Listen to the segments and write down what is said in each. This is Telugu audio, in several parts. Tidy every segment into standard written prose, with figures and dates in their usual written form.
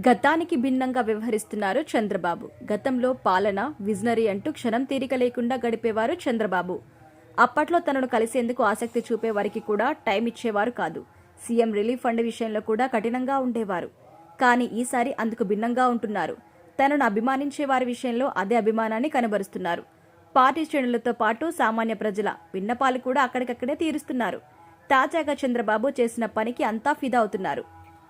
గతానికి భిన్నంగా వ్యవహరిస్తున్నారు చంద్రబాబు. గతంలో పాలన, విజనరీ అంటూ క్షణం తీరిక లేకుండా గడిపేవారు చంద్రబాబు. అప్పట్లో తనను కలిసేందుకు ఆసక్తి చూపే వారికి కూడా టైం ఇచ్చేవారు కాదు. సీఎం రిలీఫ్ ఫండ్ విషయంలో కూడా కఠినంగా ఉండేవారు. కానీ ఈసారి అందుకు భిన్నంగా ఉంటున్నారు. తనను అభిమానించే వారి విషయంలో అదే అభిమానాన్ని కనబరుస్తున్నారు. పార్టీ శ్రేణులతో పాటు సామాన్య ప్రజల విన్నపాలు కూడా అక్కడికక్కడే తీరుస్తున్నారు. తాజాగా చంద్రబాబు చేసిన పనికి అంతా ఫిదా అవుతున్నారు.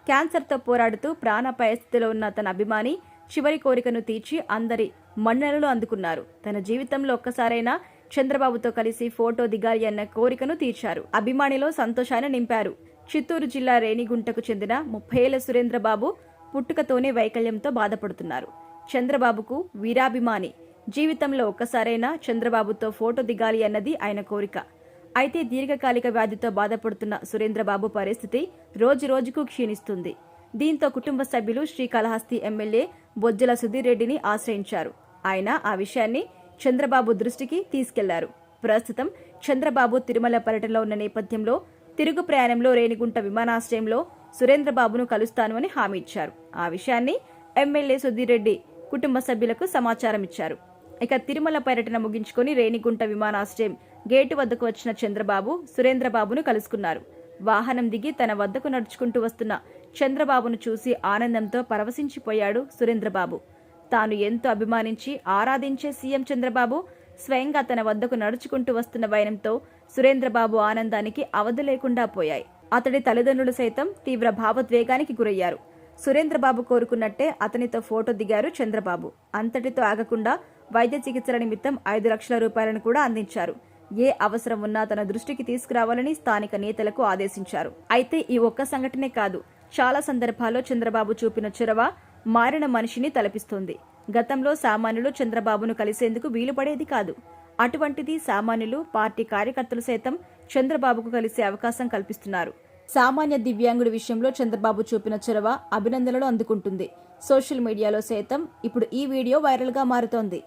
క్యాన్సర్తో పోరాడుతూ ప్రాణాపాయ స్థితిలో ఉన్న తన అభిమాని చివరి కోరికను తీర్చి అందరి మన్ననలు అందుకున్నారు. తన జీవితంలో ఒక్కసారైనా చంద్రబాబుతో కలిసి ఫోటో దిగాలి అన్న కోరికను తీర్చారు. అభిమానిలో సంతోషాన్ని నింపారు. చిత్తూరు జిల్లా రేణిగుంటకు చెందిన 30 ఏళ్ల సురేంద్రబాబు పుట్టుకతోనే వైకల్యంతో బాధపడుతున్నారు. చంద్రబాబుకు వీరాభిమాని. జీవితంలో ఒక్కసారైనా చంద్రబాబుతో ఫోటో దిగాలి అన్నది ఆయన కోరిక. అయితే దీర్ఘకాలిక వ్యాధితో బాధపడుతున్న సురేంద్రబాబు పరిస్థితి రోజురోజుకు క్షీణిస్తుంది. దీంతో కుటుంబ సభ్యులు శ్రీకాళహస్తి ఎమ్మెల్యే బొజ్జల సుధీర్ రెడ్డిని ఆశ్రయించారు. ఆయన ఆ విషయాన్ని చంద్రబాబు దృష్టికి తీసుకెళ్లారు. ప్రస్తుతం చంద్రబాబు తిరుమల పర్యటనలో ఉన్న నేపథ్యంలో తిరుగు ప్రయాణంలో రేణిగుంట విమానాశ్రయంలో సురేంద్రబాబును కలుస్తాను అని హామీ ఇచ్చారు. ఆ విషయాన్ని ఎమ్మెల్యే సుధీర్ రెడ్డి కుటుంబ సభ్యులకు సమాచారం ఇచ్చారు. ఇక తిరుమల పర్యటన ముగించుకుని రేణిగుంట విమానాశ్రయం గేటు వద్దకు వచ్చిన చంద్రబాబు సురేంద్రబాబును కలుసుకున్నారు. వాహనం దిగి తన వద్దకు నడుచుకుంటూ వస్తున్న చంద్రబాబును చూసి ఆనందంతో పరవశించిపోయాడు సురేంద్రబాబు. తాను ఎంతో అభిమానించి ఆరాధించే సీఎం చంద్రబాబు స్వయంగా తన వద్దకు నడుచుకుంటూ వస్తున్న వైనంతో సురేంద్రబాబు ఆనందానికి అవధి లేకుండా పోయాయి. అతడి తల్లిదండ్రులు సైతం తీవ్ర భావోద్వేగానికి గురయ్యారు. సురేంద్రబాబు కోరుకున్నట్టే అతనితో ఫోటో దిగారు చంద్రబాబు. అంతటితో ఆగకుండా వైద్య చికిత్సల నిమిత్తం 5 లక్షల రూపాయలను కూడా అందించారు. ఏ అవసరం ఉన్నా తన దృష్టికి తీసుకురావాలని స్థానిక నేతలకు ఆదేశించారు. అయితే ఈ ఒక్క సంఘటనే కాదు, చాలా సందర్భాల్లో చంద్రబాబు చూపిన చొరవ మారిన మనిషిని తలపిస్తోంది. గతంలో సామాన్యులు చంద్రబాబును కలిసేందుకు వీలు పడేది కాదు. అటువంటిది సామాన్యులు, పార్టీ కార్యకర్తలు సైతం చంద్రబాబుకు కలిసే అవకాశం కల్పిస్తున్నారు. సామాన్య దివ్యాంగుడి విషయంలో చంద్రబాబు చూపిన చొరవ అభినందనలు అందుకుంటుంది. సోషల్ మీడియాలో సైతం ఇప్పుడు ఈ వీడియో వైరల్గా మారుతోంది.